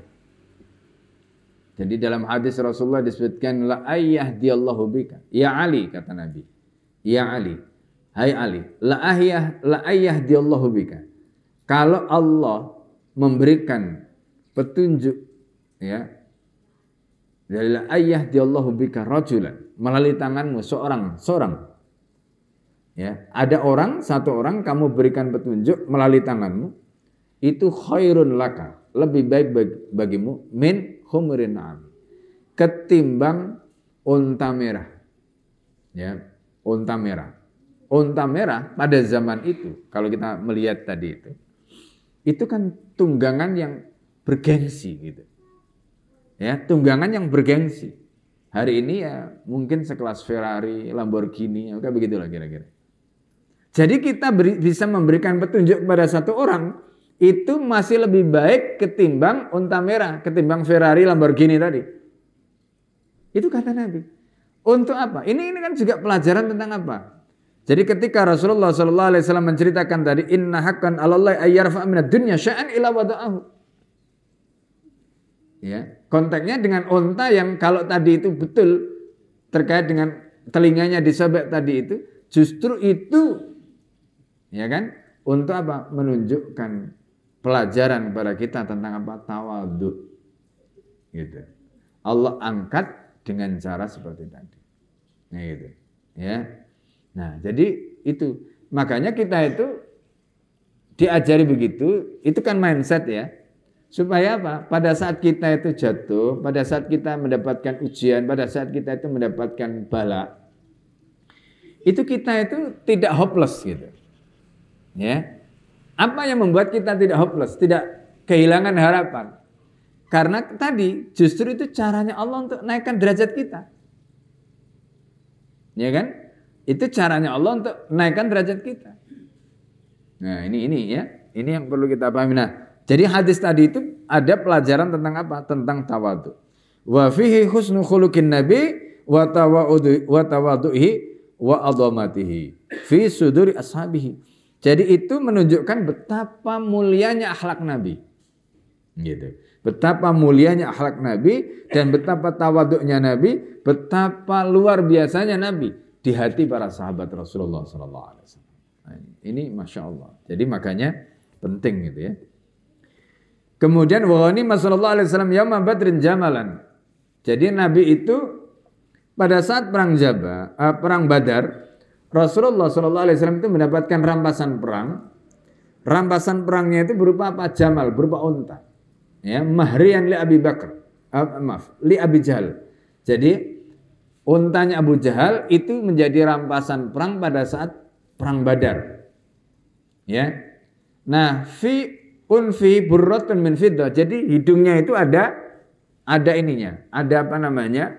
Jadi dalam hadis Rasulullah disebutkan la ayyahdiyallahu bika. Ya Ali kata Nabi. Ya Ali. Hai Ali, la ayyahdiyallahu bika. Kalau Allah memberikan petunjuk ya dari la ayyahdiyallahu bika rajulan, melalui tanganmu seorang ya, ada satu orang kamu berikan petunjuk melalui tanganmu, itu khairun laka, lebih baik bagimu min humrin na'am, ketimbang unta merah. Ya, unta merah. Unta merah pada zaman itu, kalau kita melihat tadi itu kan tunggangan yang bergengsi gitu. Ya, tunggangan yang bergengsi. Hari ini ya mungkin sekelas Ferrari, Lamborghini, kayak begitulah kira-kira. Jadi kita bisa memberikan petunjuk kepada satu orang, itu masih lebih baik ketimbang unta merah, ketimbang Ferrari, Lamborghini tadi. Itu kata Nabi. Untuk apa? Ini kan juga pelajaran tentang apa? Jadi ketika Rasulullah SAW menceritakan tadi, inna haqqan 'alallahi ayyarfa minad dunya sya'an ila wada'ahu. Ya, konteksnya dengan unta yang kalau tadi itu betul terkait dengan telinganya disobek tadi itu, justru itu ya kan? Untuk apa? Menunjukkan pelajaran kepada kita tentang apa? Tawadhu. Gitu. Allah angkat dengan cara seperti tadi. Nah, gitu. Ya. Nah, jadi itu. Makanya kita itu diajari begitu, itu kan mindset ya. Supaya apa? Pada saat kita itu jatuh, pada saat kita mendapatkan ujian, pada saat kita itu mendapatkan bala, itu kita itu tidak hopeless gitu. Ya, Apa yang membuat kita tidak hopeless, tidak kehilangan harapan? Karena tadi justru itu caranya Allah untuk naikkan derajat kita. Ya kan? Itu caranya Allah untuk naikkan derajat kita. Nah, ini ya. Ini yang perlu kita pahami. Nah, jadi hadis tadi itu ada pelajaran tentang apa? Tentang tawadhu. Wa fihi husnu khuluqin nabi wa tawadhuhi wa adhamatihi fi suduri ashabihi. Jadi itu menunjukkan betapa mulianya akhlak Nabi. Gitu. Betapa mulianya akhlak Nabi dan betapa tawaduknya Nabi, betapa luar biasanya Nabi di hati para sahabat Rasulullah SAW. Nah, ini Masya Allah. Jadi makanya penting gitu ya. Kemudian wahani Sallallahu Alaihi Wasallam yauma badrin jamalan. Jadi Nabi itu pada saat perang Badar, Rasulullah Sallallahu Alaihi Wasallam itu mendapatkan rampasan perang. Rampasan perangnya itu berupa apa? Jamal, berupa unta. Ya, mahriyan li Abi Bakar. Li Abi Jahal. Jadi untanya Abu Jahal itu menjadi rampasan perang pada saat perang Badar. Ya. Nah, fi burratun min fiddah. Jadi hidungnya itu ada ininya. Ada apa namanya?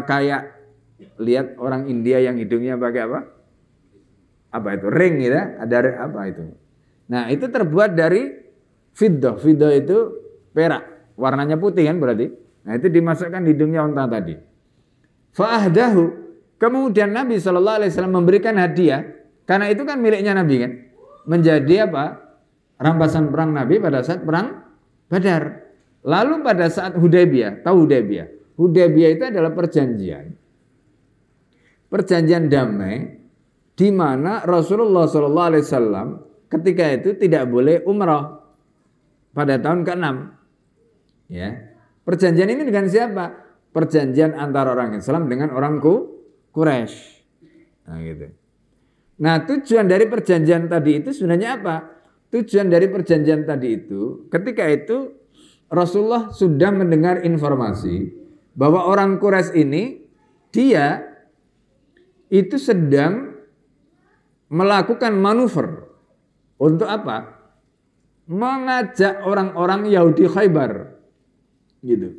Kayak lihat orang India yang hidungnya pakai apa? Apa itu? Ring gitu, ada apa itu? Nah, itu terbuat dari fiddah. Fiddah itu perak, warnanya putih kan berarti. Nah, itu dimasukkan hidungnya unta tadi. Fa'ahdahu. Kemudian Nabi SAW memberikan hadiah, karena itu kan miliknya Nabi kan. Menjadi apa? Rampasan perang Nabi pada saat perang Badar. Lalu pada saat Hudaybiyah, tahu Hudaybiyah? Hudaybiyah itu adalah perjanjian damai di mana Rasulullah SAW ketika itu tidak boleh umrah pada tahun ke-6. Ya. Perjanjian ini dengan siapa? Perjanjian antara orang Islam dengan orang Quraisy. Nah, gitu. Nah, tujuan dari perjanjian tadi itu sebenarnya apa? Tujuan dari perjanjian tadi itu, ketika itu Rasulullah sudah mendengar informasi bahwa orang Quraisy ini dia itu sedang melakukan manuver untuk apa? Mengajak orang-orang Yahudi Khaybar. Gitu.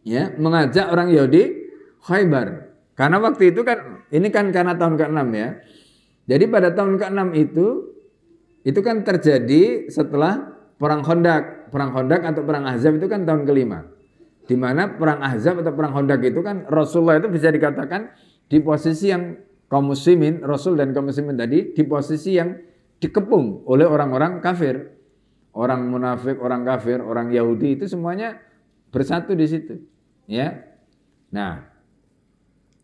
Ya, mengajak orang Yahudi Khaybar. Karena waktu itu kan, ini kan karena tahun ke-6 ya. Jadi pada tahun ke-6 itu kan terjadi setelah perang Khandaq. Perang Khandaq atau perang Ahzab itu kan tahun ke-5. Di mana perang Ahzab atau perang Khandaq itu kan Rasulullah itu bisa dikatakan di posisi yang kaum muslimin, Rasul dan kaum muslimin tadi di posisi yang dikepung oleh orang-orang kafir. Orang munafik, orang kafir, orang Yahudi itu semuanya bersatu di situ. Ya. Nah,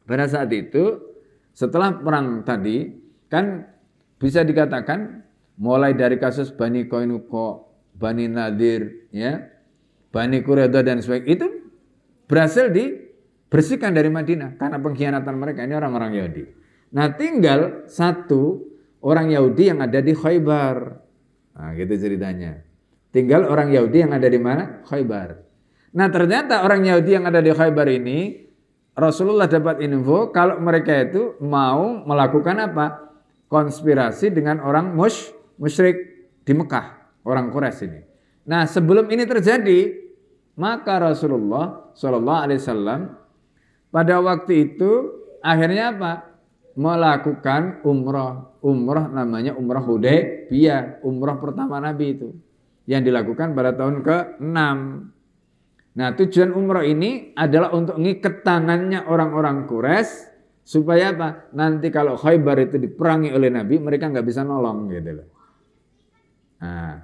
pada saat itu setelah perang tadi kan bisa dikatakan mulai dari kasus Bani Qainuqa, Bani Nadir, ya, Bani Quraidah dan sebagainya itu berhasil dibersihkan dari Madinah karena pengkhianatan mereka, ini orang-orang Yahudi. Nah, tinggal satu orang Yahudi yang ada di Khaybar. Nah, gitu ceritanya. Tinggal orang Yahudi yang ada di mana? Khaybar. Nah, ternyata orang Yahudi yang ada di Khaybar ini Rasulullah dapat info kalau mereka itu mau melakukan apa? Konspirasi dengan orang musyrik di Mekah, orang Quraisy ini. Nah, sebelum ini terjadi, maka Rasulullah Shallallahu Alaihi Wasallam pada waktu itu akhirnya apa? Melakukan umrah namanya umrah Hudaybiyah, umrah pertama Nabi itu yang dilakukan pada tahun ke-6. Nah, tujuan umrah ini adalah untuk ngiket tangannya orang-orang Quraisy supaya apa? Nanti kalau Khaybar itu diperangi oleh Nabi, mereka nggak bisa nolong gitu loh. Nah,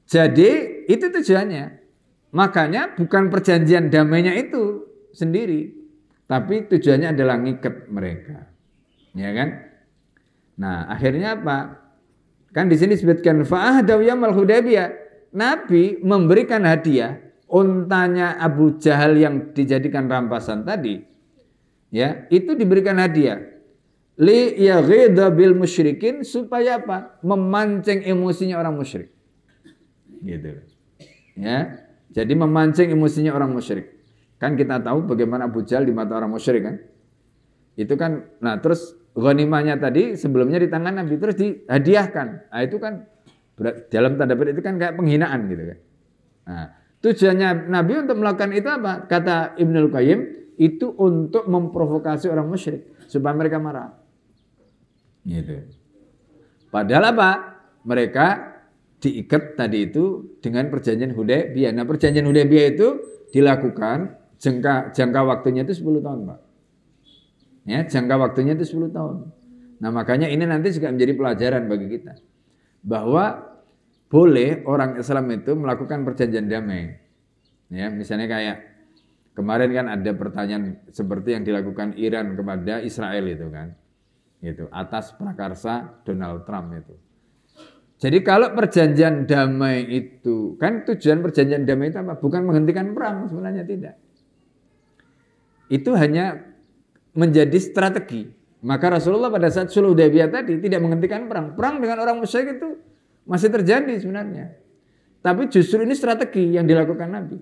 jadi itu tujuannya. Makanya bukan perjanjian damainya itu sendiri, tapi tujuannya adalah ngiket mereka. Ya kan? Nah, akhirnya apa? Kan di sini disebutkan fa'ahdaw yaumul Hudaybiyah. Nabi memberikan hadiah untanya Abu Jahal yang dijadikan rampasan tadi. Ya, itu diberikan hadiah. Li yaghidha bil musyrikin supaya apa? Memancing emosinya orang musyrik. Gitu. Ya. Jadi memancing emosinya orang musyrik. Kan kita tahu bagaimana Abu Jahal di mata orang musyrik kan. Itu kan, nah terus ghanimahnya tadi sebelumnya di tangan Nabi terus dihadiahkan. Nah itu kan dalam tanda petik itu kan kayak penghinaan gitu kan. Nah, tujuannya Nabi untuk melakukan itu apa? Kata Ibnul Qayyim, itu untuk memprovokasi orang musyrik supaya mereka marah. Gitu. Padahal apa? Mereka diikat tadi itu dengan perjanjian Hudaybiyah. Nah, perjanjian Hudaybiyah itu dilakukan jangka waktunya itu 10 tahun, Pak. Ya, jangka waktunya itu 10 tahun. Nah, makanya ini nanti juga menjadi pelajaran bagi kita bahwa boleh orang Islam itu melakukan perjanjian damai. Ya, misalnya kayak kemarin kan ada pertanyaan seperti yang dilakukan Iran kepada Israel itu kan. Itu atas prakarsa Donald Trump itu. Jadi kalau perjanjian damai itu, kan tujuan perjanjian damai itu apa? Bukan menghentikan perang, sebenarnya tidak. Itu hanya menjadi strategi. Maka Rasulullah pada saat Sulh Hudaybiyah tadi tidak menghentikan perang. Perang dengan orang musyrik itu masih terjadi sebenarnya. Tapi justru ini strategi yang dilakukan Nabi.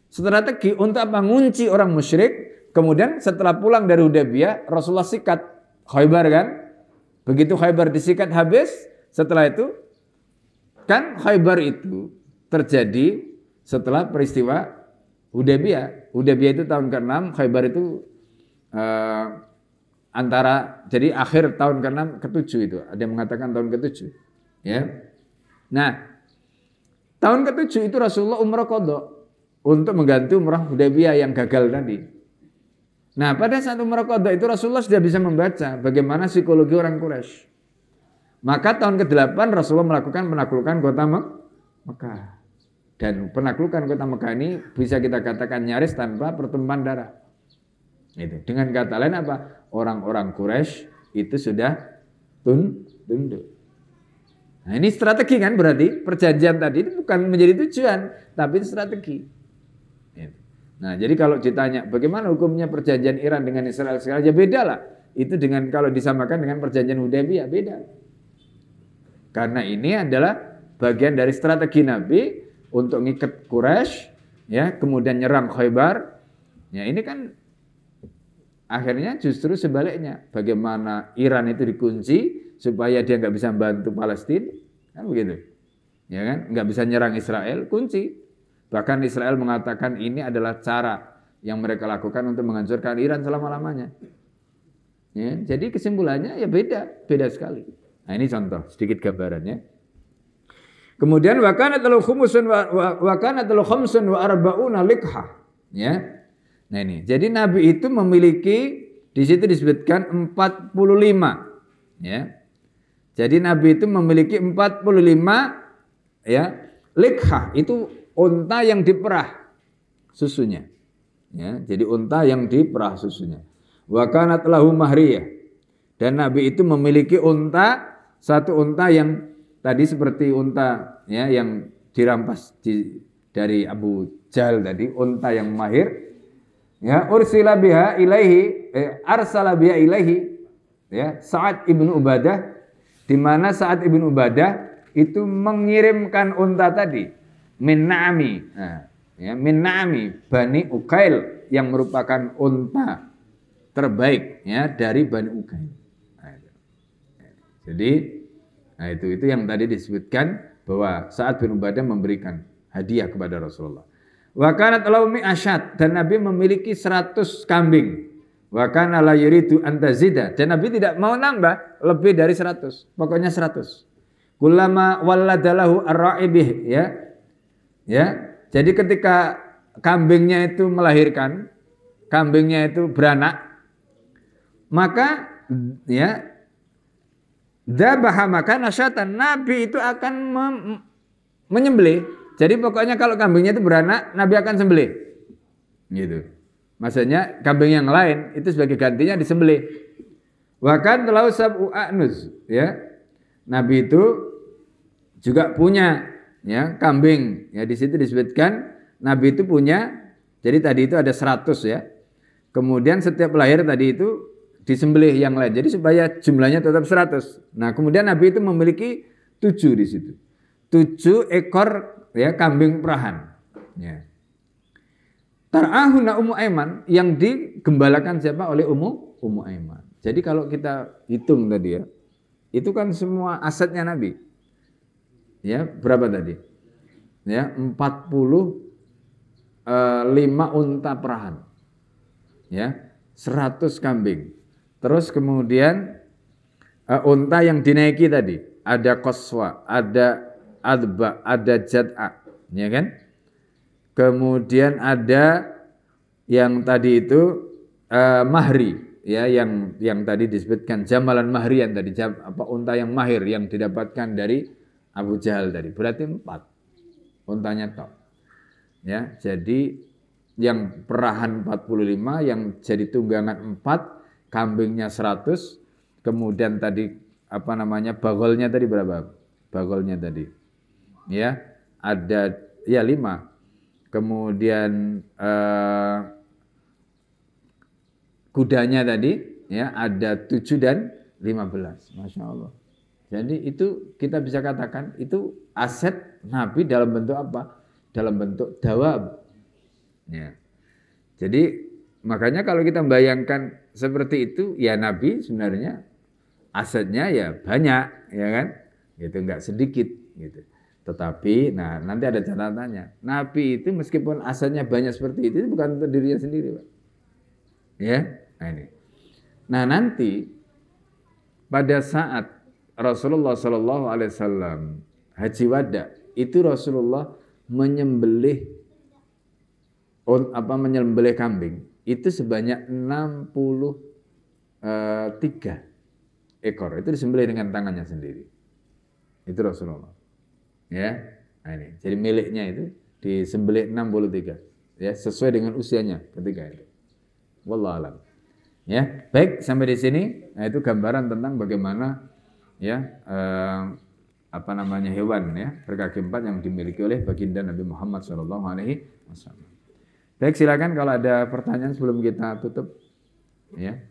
Strategi untuk apa? Ngunci orang musyrik. Kemudian setelah pulang dari Hudaybiyah, Rasulullah sikat Khaybar kan. Begitu Khaybar disikat habis, setelah itu kan Khaybar itu terjadi setelah peristiwa Hudaybiyah. Hudaybiyah itu tahun ke-6, Khaybar itu jadi akhir tahun ke-6 ke-7 itu. Ada yang mengatakan tahun ke-7. Ya. Nah, tahun ke-7 itu Rasulullah umrah qadha untuk mengganti umrah Hudaybiyah yang gagal tadi. Nah, pada saat umrah qadha itu Rasulullah sudah bisa membaca bagaimana psikologi orang Quraisy. Maka tahun ke-8 Rasulullah melakukan penaklukan kota Mekah. Dan penaklukan kota Mekah ini bisa kita katakan nyaris tanpa pertumpahan darah. Itu. Dengan kata lain apa? Orang-orang Quraisy itu sudah tunduk. Nah, ini strategi kan berarti perjanjian tadi itu bukan menjadi tujuan, tapi strategi. Itu. Nah, jadi kalau ditanya bagaimana hukumnya perjanjian Iran dengan Israel sekarang, ya beda lah. Itu dengan kalau disamakan dengan perjanjian Hudaybiyah beda. Karena ini adalah bagian dari strategi Nabi untuk ngikat Quraisy, ya, kemudian nyerang Khaybar. Ya, ini kan akhirnya justru sebaliknya, bagaimana Iran itu dikunci supaya dia nggak bisa membantu Palestina, kan begitu, ya kan, nggak bisa nyerang Israel, kunci. Bahkan Israel mengatakan ini adalah cara yang mereka lakukan untuk menghancurkan Iran selama-lamanya. Ya, jadi kesimpulannya ya beda sekali. Nah ini contoh sedikit gambarannya. Kemudian wa kanat lahu khumsun wa arba'una liqha, ya. Nah ini, jadi Nabi itu memiliki, di situ disebutkan 45, ya. Jadi Nabi itu memiliki 45, ya, liqha, itu unta yang diperah susunya, ya. Jadi unta yang diperah susunya. Wa kanat lahu mahriyah, dan Nabi itu memiliki satu unta yang tadi seperti unta, ya, yang dirampas dari Abu Jahal tadi, unta yang mahir. Ya, arsala biha ilaihi, ya, Sa'ad ibnu Ubadah, di mana Sa'ad ibnu Ubadah itu mengirimkan unta tadi min na'ami. Nah, ya, min na'ami Bani Uqail, yang merupakan unta terbaik, ya, dari Bani Uqail. Nah, jadi nah itu yang tadi disebutkan bahwa Sa'ad bin Ubadah memberikan hadiah kepada Rasulullah. Wa kanat lahu mi'asyat, dan Nabi memiliki 100 kambing. Wa kana la yuridu an tazida, dan Nabi tidak mau nambah lebih dari 100. Pokoknya 100. Kullama walladalahu ar-ra'ibih, ya. Ya. Jadi ketika kambingnya itu melahirkan, kambingnya itu beranak, maka ya dzabaha maka nasyatan, Nabi itu akan menyembelih. Jadi pokoknya kalau kambingnya itu beranak, Nabi akan sembelih. Gitu. Maksudnya kambing yang lain itu sebagai gantinya disembelih. Wa kan lahu sab'u a'nuz, ya. Nabi itu juga punya, ya, kambing. Ya, di situ disebutkan Nabi itu punya, jadi tadi itu ada 100, ya. Kemudian setiap lahir tadi itu disembelih yang lain. Jadi supaya jumlahnya tetap 100. Nah, kemudian Nabi itu memiliki 7 di situ. 7 ekor, ya, kambing perahan, ya. Tar'ahuna Ummu Aiman, yang digembalakan siapa? Oleh Ummu Ummu Aiman. Jadi kalau kita hitung tadi ya, itu kan semua asetnya Nabi. Ya, berapa tadi? Ya, 45 unta perahan. Ya, 100 kambing. Terus kemudian unta yang dinaiki tadi, ada qaswa, ada adba, ada jad'a, ya kan? Kemudian ada yang tadi itu mahri, ya, yang tadi disebutkan jamalan mahrian tadi, unta yang mahir yang didapatkan dari Abu Jahal tadi. Berarti 4 untanya tok. Ya, jadi yang perahan 45, yang jadi tunggangan 4, kambingnya 100, kemudian tadi bagolnya tadi berapa? Bagolnya tadi. Ya, ada 5. Kemudian kudanya tadi ya ada 7 dan 15. Masya Allah. Jadi itu kita bisa katakan itu aset Nabi dalam bentuk apa? Dalam bentuk dawab. Ya. Jadi makanya kalau kita bayangkan seperti itu, ya Nabi sebenarnya asetnya ya banyak, ya kan? Gitu, enggak sedikit gitu. Tetapi nah nanti ada catatannya. Nabi itu meskipun asetnya banyak seperti itu bukan untuk dirinya sendiri, Pak. Ya. Nah ini. Nah nanti pada saat Rasulullah Shallallahu Alaihi Wasallam haji wada itu Rasulullah menyembelih kambing itu sebanyak 63 ekor. Itu disembelih dengan tangannya sendiri. Itu Rasulullah. Ya. Nah ini. Jadi miliknya itu disembelih 63. Ya, sesuai dengan usianya ketika itu. Wallahu a'lam. Ya, baik sampai di sini. Nah, itu gambaran tentang bagaimana ya hewan ya berkaki 4 yang dimiliki oleh baginda Nabi Muhammad SAW. Baik, silakan kalau ada pertanyaan sebelum kita tutup. Ya.